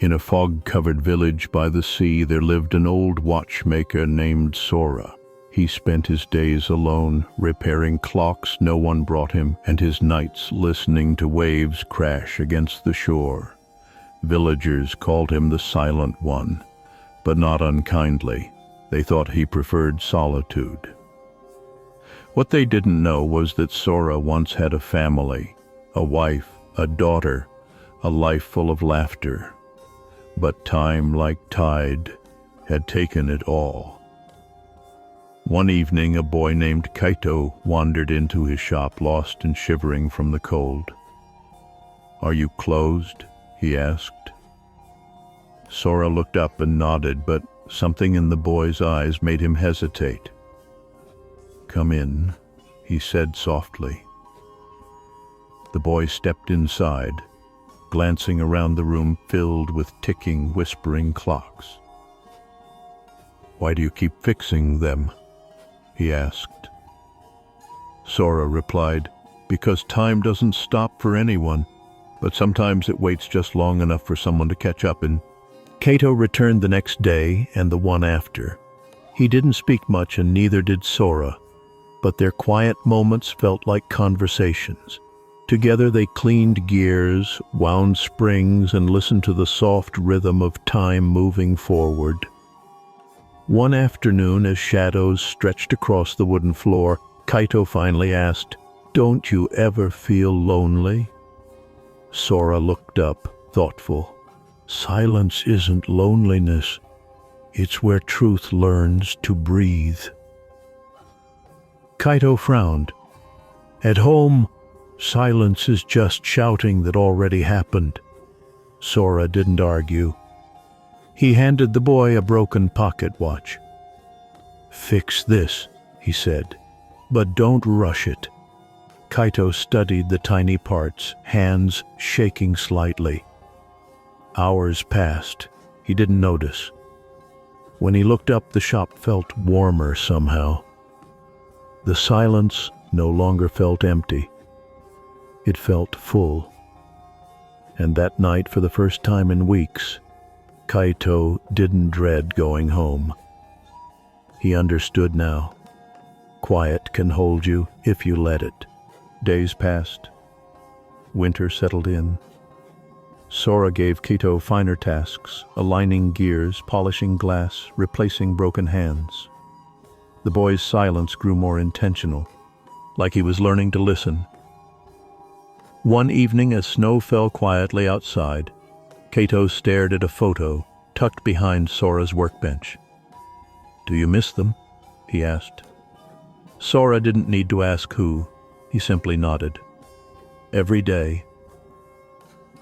In a fog-covered village by the sea there lived an old watchmaker named Sora. He spent his days alone, repairing clocks no one brought him, and his nights listening to waves crash against the shore. Villagers called him the Silent One, but not unkindly. They thought he preferred solitude. What they didn't know was that Sora once had a family, a wife, a daughter, a life full of laughter. But time, like tide, had taken it all. One evening, a boy named Kaito wandered into his shop, lost and shivering from the cold. "Are you closed?" he asked. Sora looked up and nodded, but something in the boy's eyes made him hesitate. "Come in," he said softly. The boy stepped inside, glancing around the room filled with ticking, whispering clocks. "Why do you keep fixing them?" he asked. Sora replied, "Because time doesn't stop for anyone, but sometimes it waits just long enough for someone to catch up." And Kaito returned the next day and the one after. He didn't speak much, and neither did Sora, but their quiet moments felt like conversations. Together they cleaned gears, wound springs, and listened to the soft rhythm of time moving forward. One afternoon, as shadows stretched across the wooden floor, Kaito finally asked, "Don't you ever feel lonely?" Sora looked up, thoughtful. "Silence isn't loneliness. It's where truth learns to breathe." Kaito frowned. "At home, silence is just shouting that already happened." Sora didn't argue. He handed the boy a broken pocket watch. "Fix this," he said, "but don't rush it." Kaito studied the tiny parts, hands shaking slightly. Hours passed. He didn't notice. When he looked up, the shop felt warmer somehow. The silence no longer felt empty. It felt full. And that night, for the first time in weeks, Kaito didn't dread going home. He understood now. Quiet can hold you if you let it. Days passed. Winter settled in. Sora gave Kaito finer tasks, aligning gears, polishing glass, replacing broken hands. The boy's silence grew more intentional, like he was learning to listen. One evening, as snow fell quietly outside, Kaito stared at a photo tucked behind Sora's workbench. "Do you miss them?" he asked. Sora didn't need to ask who. He simply nodded. "Every day."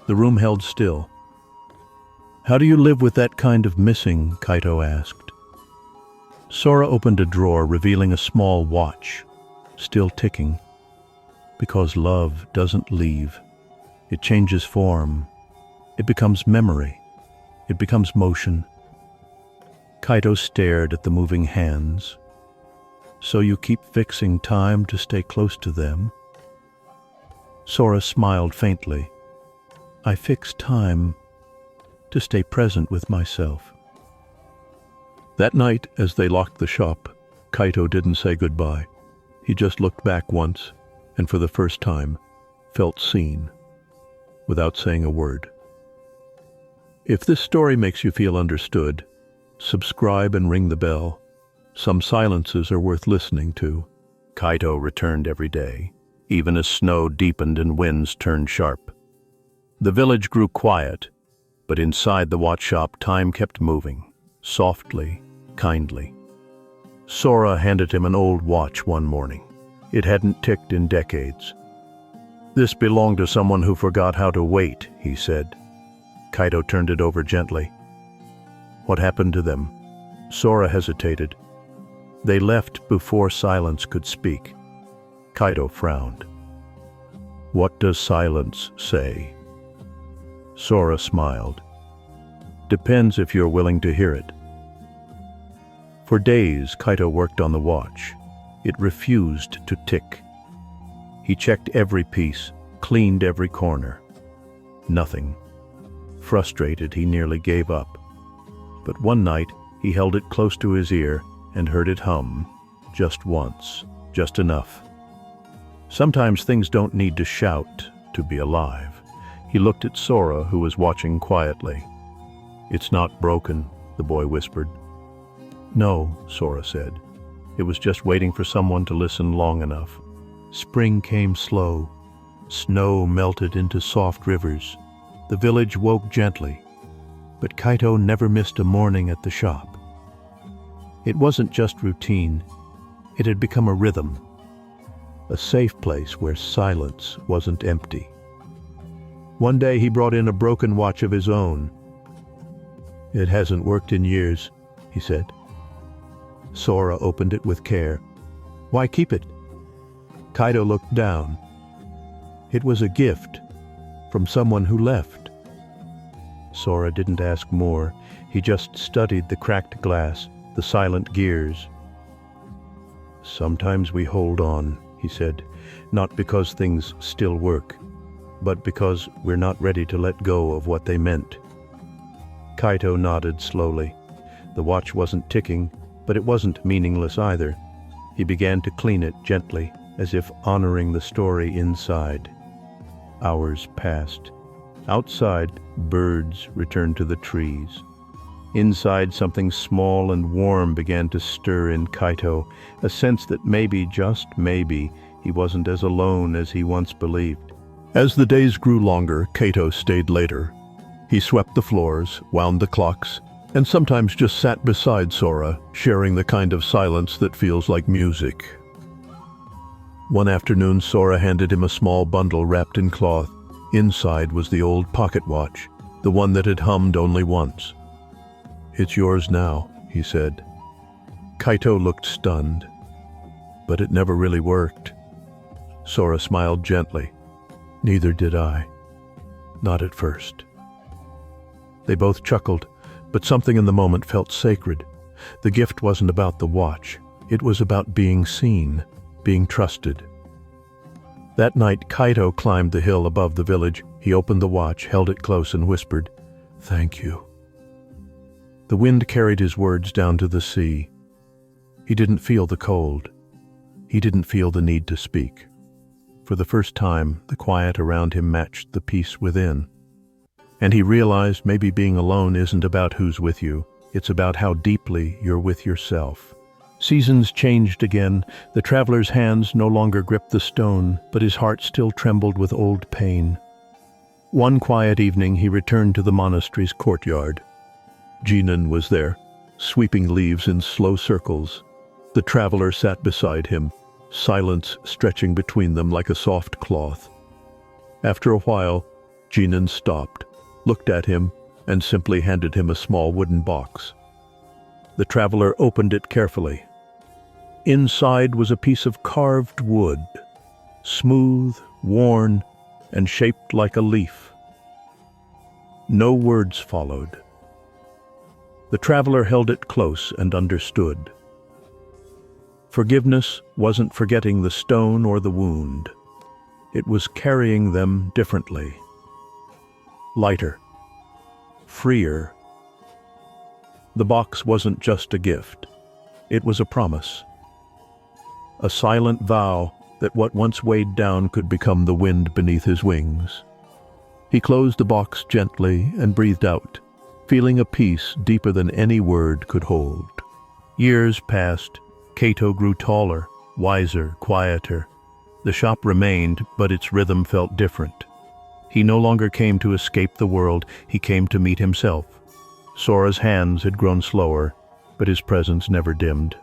The room held still. "How do you live with that kind of missing?" Kaito asked. Sora opened a drawer, revealing a small watch, still ticking. Because love doesn't leave. It changes form. It becomes memory. It becomes motion. Kaito stared at the moving hands. "So you keep fixing time to stay close to them?" Sora smiled faintly. "I fix time to stay present with myself." That night, as they locked the shop, Kaito didn't say goodbye. He just looked back once, and for the first time, felt seen, without saying a word. If this story makes you feel understood, subscribe and ring the bell. Some silences are worth listening to. Kaito returned every day, even as snow deepened and winds turned sharp. The village grew quiet, but inside the watch shop time kept moving, softly, kindly. Sora handed him an old watch one morning. It hadn't ticked in decades. "This belonged to someone who forgot how to wait," he said. Kaito turned it over gently. "What happened to them?" Sora hesitated. "They left before silence could speak." Kaito frowned. "What does silence say?" Sora smiled. "Depends if you're willing to hear it." For days, Kaito worked on the watch. It refused to tick. He checked every piece, cleaned every corner. Nothing. Frustrated, he nearly gave up. But one night, he held it close to his ear and heard it hum, just once, just enough. Sometimes things don't need to shout to be alive. He looked at Sora, who was watching quietly. "It's not broken," the boy whispered. "No," Sora said. "It was just waiting for someone to listen long enough." Spring came slow. Snow melted into soft rivers. The village woke gently. But Kaito never missed a morning at the shop. It wasn't just routine. It had become a rhythm. A safe place where silence wasn't empty. One day he brought in a broken watch of his own. "It hasn't worked in years," he said. Sora opened it with care. "Why keep it?" Kaito looked down. It was a gift from someone who left. Sora didn't ask more. He just studied the cracked glass, the silent gears. "Sometimes we hold on," he said, "not because things still work, but because we're not ready to let go of what they meant." Kaito nodded slowly. The watch wasn't ticking, but it wasn't meaningless either. He began to clean it gently, as if honoring the story inside. Hours passed. Outside, birds returned to the trees. Inside, something small and warm began to stir in Kaito, a sense that maybe, just maybe, he wasn't as alone as he once believed. As the days grew longer, Kaito stayed later. He swept the floors, wound the clocks, and sometimes just sat beside Sora, sharing the kind of silence that feels like music. One afternoon, Sora handed him a small bundle wrapped in cloth. Inside was the old pocket watch, the one that had hummed only once. "It's yours now," he said. Kaito looked stunned. "But it never really worked." Sora smiled gently. "Neither did I. Not at first." They both chuckled, but something in the moment felt sacred. The gift wasn't about the watch. It was about being seen, being trusted. That night, Kaito climbed the hill above the village. He opened the watch, held it close, and whispered, "Thank you." The wind carried his words down to the sea. He didn't feel the cold. He didn't feel the need to speak. For the first time, the quiet around him matched the peace within. And he realized maybe being alone isn't about who's with you. It's about how deeply you're with yourself. Seasons changed again. The traveler's hands no longer gripped the stone, but his heart still trembled with old pain. One quiet evening, he returned to the monastery's courtyard. Jinan was there, sweeping leaves in slow circles. The traveler sat beside him, silence stretching between them like a soft cloth. After a while, Jinan stopped, looked at him, and simply handed him a small wooden box. The traveler opened it carefully. Inside was a piece of carved wood, smooth, worn, and shaped like a leaf. No words followed. The traveler held it close and understood. Forgiveness wasn't forgetting the stone or the wound. It was carrying them differently. Lighter. Freer. The box wasn't just a gift. It was a promise. A silent vow that what once weighed down could become the wind beneath his wings. He closed the box gently and breathed out, feeling a peace deeper than any word could hold. Years passed. Kaito grew taller, wiser, quieter. The shop remained, but its rhythm felt different. He no longer came to escape the world, he came to meet himself. Sora's hands had grown slower, but his presence never dimmed.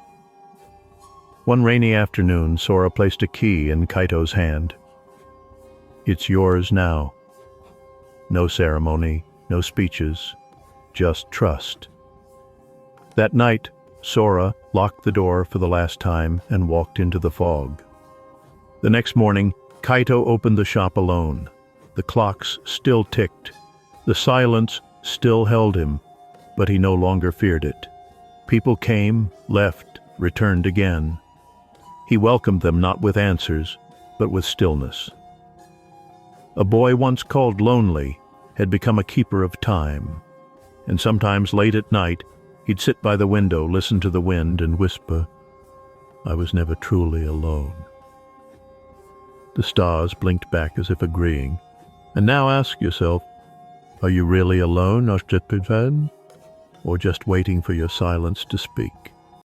One rainy afternoon, Sora placed a key in Kaito's hand. "It's yours now." No ceremony, no speeches, just trust. That night, Sora locked the door for the last time and walked into the fog. The next morning, Kaito opened the shop alone. The clocks still ticked. The silence still held him, but he no longer feared it. People came, left, returned again. He welcomed them not with answers, but with stillness. A boy once called lonely had become a keeper of time, and sometimes late at night he'd sit by the window, listen to the wind, and whisper, "I was never truly alone." The stars blinked back as if agreeing. And now ask yourself, are you really alone, or just waiting for your silence to speak?